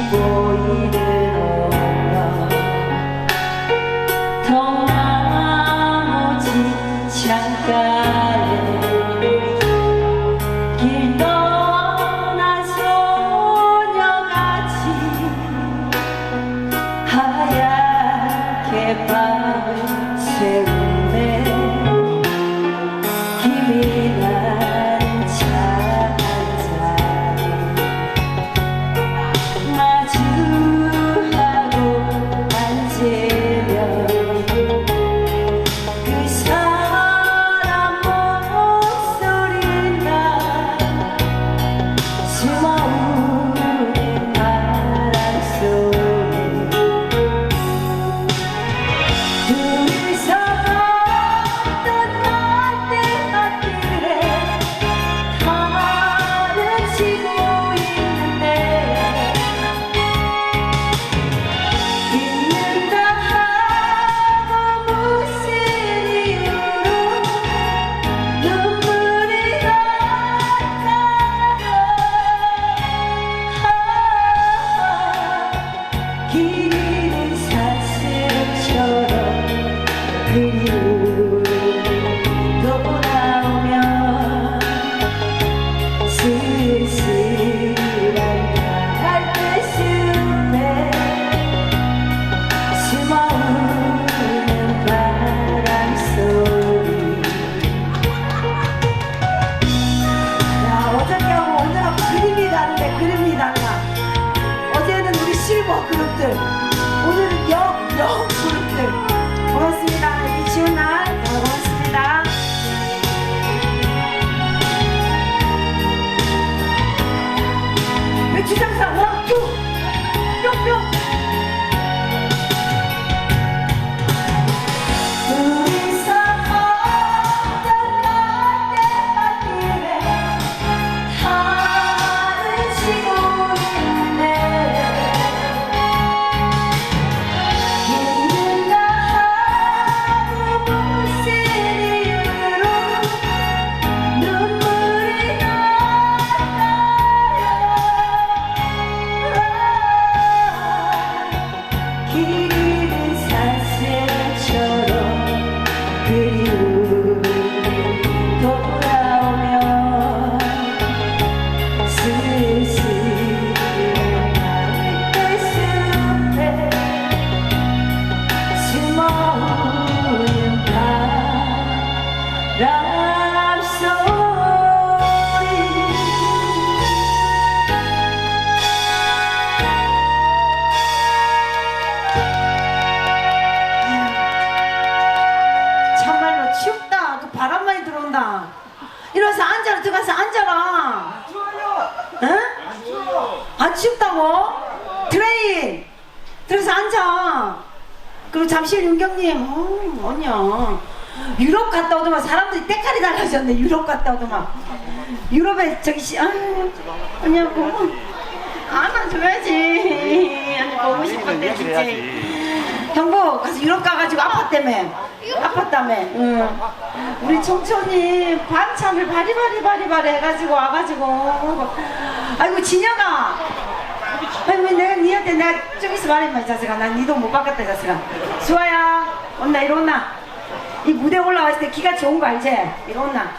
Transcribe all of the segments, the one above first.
보이는 동나무 집 창가에 길 떠난 소녀같이 하얗게 밤을 새우네 힘이 나는 차 마주하고 앉으면 그 사람 목소리가 숨어오는 바람 속에 둘이서 걷던 갈대밭길에 달은 지고 있는데 잊는다 하고 무슨 이유로 눈물이 날까요 길이는 사슴처럼 그리움이 돌아오면 쓸쓸한 갈대숲에 숨어오는 바람소리 야 어저께하고 오늘하고 그림이 다른데 그림이 달라 어제는 우리 실버 그룹들 오늘은 영 그룹들 고맙습니다 이 추운 날 고맙습니다 배추장사 원투 뿅뿅 둘이서 걷던 갈대밭길에 달을 치고 있네 잊는다 하고 무슨 이유로 눈물이 날까요 길이는 사슴처럼 그리움이 돌아오면 쓸쓸한 갈대숲에 숨어오는 바람소리 참말로 춥다 그 바람 많이 들어온다 일어나서 앉아라 들어가서 앉아라 응? 안 춥다고? 트레인 들어서 앉아 그리고 잠시 윤경님 언니야 유럽 갔다 오더만 사람들이 때깔이 달라졌네 유럽 갔다 오더만 유럽에 저기 언니야 보고 안아줘야지 언니 보고 싶은데 진짜 형부 가서 유럽 가가지고 아팠다며 응. 우리 청촌이 반찬을 바리바리 해가지고 와가지고 아이고 진혁아 아이고 내가 니한테 내가 저기서 말했마 이 자식아 난 니도 못 받겠다 이 자식아 수아야 온나 이리 온나 이 무대 올라왔을 때 기가 좋은 거 알지? 이리 온나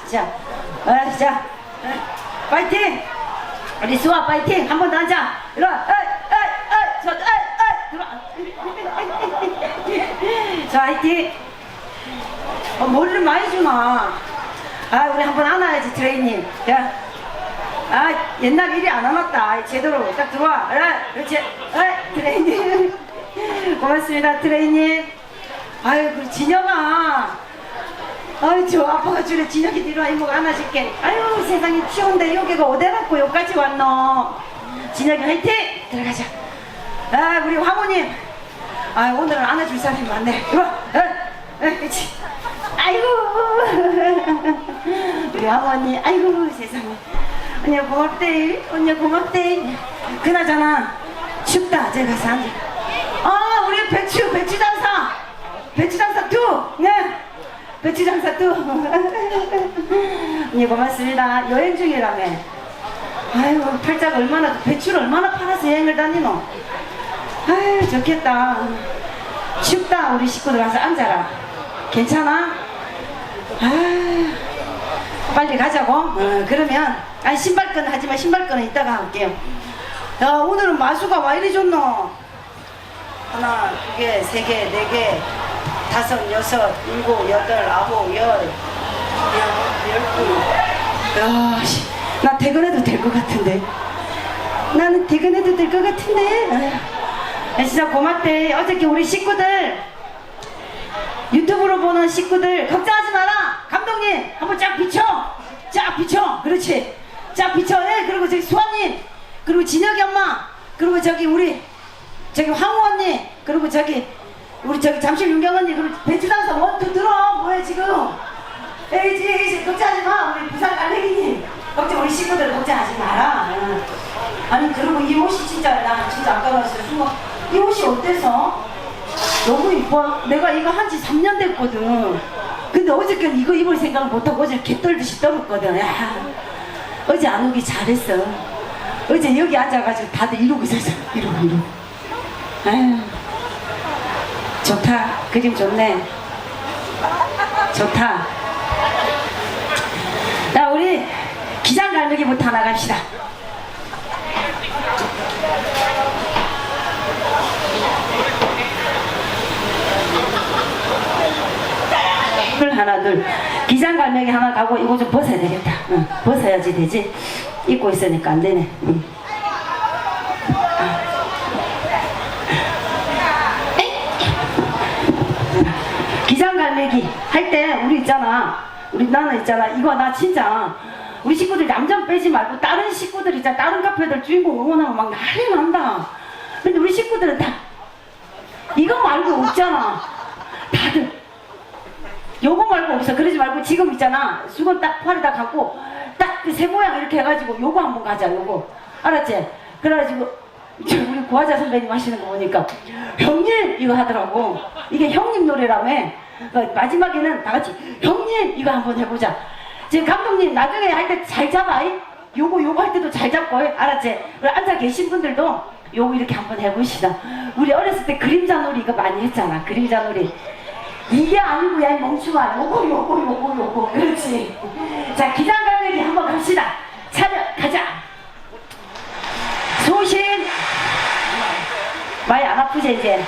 자 파이팅 우리 수아 파이팅 한 번 더 앉아 이리 와 자 화이팅 머리를 많이 주나 우리 한번 안아야지 트레이님 야 옛날 일이 안 남았다 제대로 딱 들어와 그렇지 트레이님 고맙습니다 트레이님 아유 그 진영아 아유 저 아빠가 주래 진혁이 뒤로 와 이모가 안아줄게 아유 세상에 추운데 여기가 어디 갔고 여기까지 왔노 진혁이 화이팅 들어가자 우리 황호님 오늘은 안아줄 사람이 많네 이리 와 그렇지 아이고 우리 황호님 아이고 세상에 언니 고맙대 언니 고맙대 그나저나 춥다 저기 가서 앉아 우리 배추장사 뚜 네 배추장사 뚜 언니 고맙습니다 여행 중이라며 아이고 팔자가 얼마나 배추를 얼마나 팔아서 여행을 다니노. 아유 좋겠다. 춥다. 우리 식구들 와서 앉아라. 괜찮아? 아유 빨리 가자고. 그러면 신발끈 하지마. 신발끈은 이따가 할게요. 야 오늘은 마수가 와 이리 좋노. 하나, 두 개, 세 개, 네 개, 다섯, 여섯, 일곱, 여덟, 아홉, 열, 열둘. 야, 나 퇴근해도 될 것 같은데. 나는 퇴근해도 될 것 같은데. 야, 진짜 고맙대. 어저께 우리 식구들, 유튜브로 보는 식구들, 걱정하지 마라. 감독님, 한번 쫙 비춰. 쫙 비춰. 그렇지. 쫙 비춰. 예, 그리고 저기 수아님, 그리고 진혁이 엄마, 그리고 저기 황우 언니, 그리고 우리 잠실 윤경 언니, 그리고 배추단사 원투 들어. 뭐해 지금. 에이지 걱정하지 마. 우리 부산 갈매기님 걱정. 우리 식구들 걱정하지 마라. 아니 그리고 이 옷이 진짜 나 진짜 아까 봤어요. 순간 이 옷이 어때서? 너무 이뻐. 내가 이거 한 지 3년 됐거든. 근데 어저께는 이거 입을 생각을 못하고 어제 개떨듯이 떨었거든. 야, 어제 안 오기 잘했어. 어제 여기 앉아가지고 다들 이러고 있었어. 이러고. 아유, 좋다. 그림 좋네. 좋다. 자, 우리 기장갈매기부터 나갑시다. 하나 둘. 기장갈매기 하나 가고 이거 좀 벗어야 되겠다. 벗어야지 되지. 입고 있으니까 안 되네. 기장갈매기 할 때 나는 있잖아. 이거 나 진짜 우리 식구들 얌전 빼지 말고 다른 식구들 있잖아. 다른 카페들 주인공 응원하면 막 난리 난다. 근데 우리 식구들은 다 이거 말고 없잖아. 다들 요거 말고 없어. 그러지 말고 지금 있잖아. 수건 딱 팔에다 갖고 딱 그 새 모양 이렇게 해가지고 요거 한번 가자. 요거 알았지? 그래가지고 우리 고화자 선배님 하시는 거 보니까 형님 이거 하더라고. 이게 형님 노래라며. 마지막에는 다 같이 형님 이거 한번 해보자. 지금 감독님 나중에 할 때 잘 잡아. 요거 할 때도 잘 잡고 알았지? 우리 앉아 계신 분들도 요거 이렇게 한번 해보시다. 우리 어렸을 때 그림자 놀이 이거 많이 했잖아. 그림자 놀이. 이게 아니고 야 이 멍충아. 요거 그렇지. 자 기장갈매기 한번 갑시다. 차렷 가자. 소신 많이 안 아프지 이제.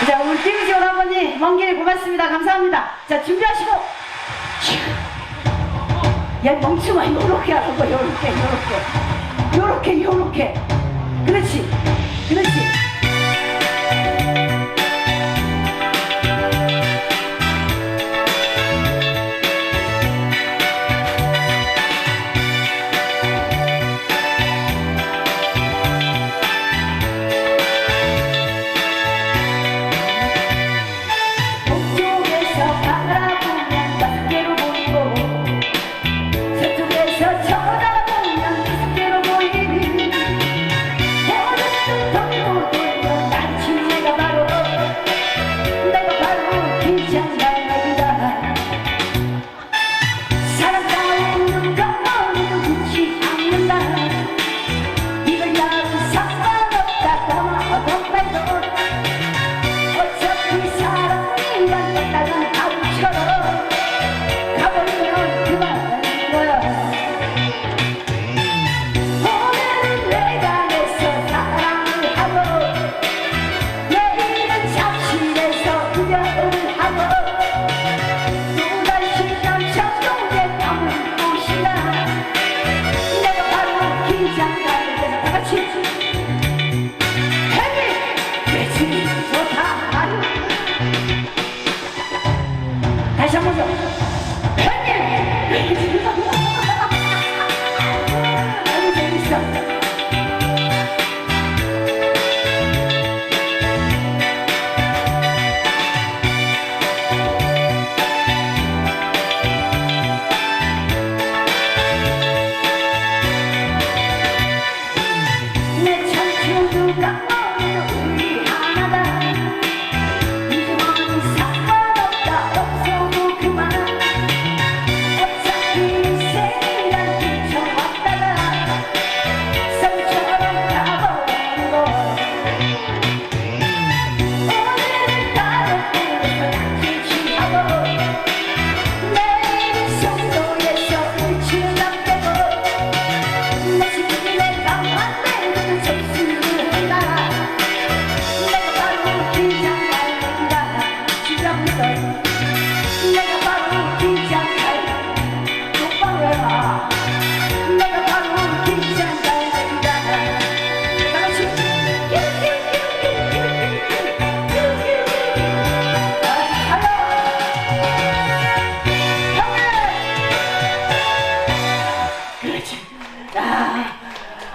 자 우리 김지원 아버님 먼 길 고맙습니다. 감사합니다. 자 준비하시고 야 멍충아 요렇게 하고 요렇게 그렇지. 저쪽에서 쳐다보면 다섯 개로 보이니 내가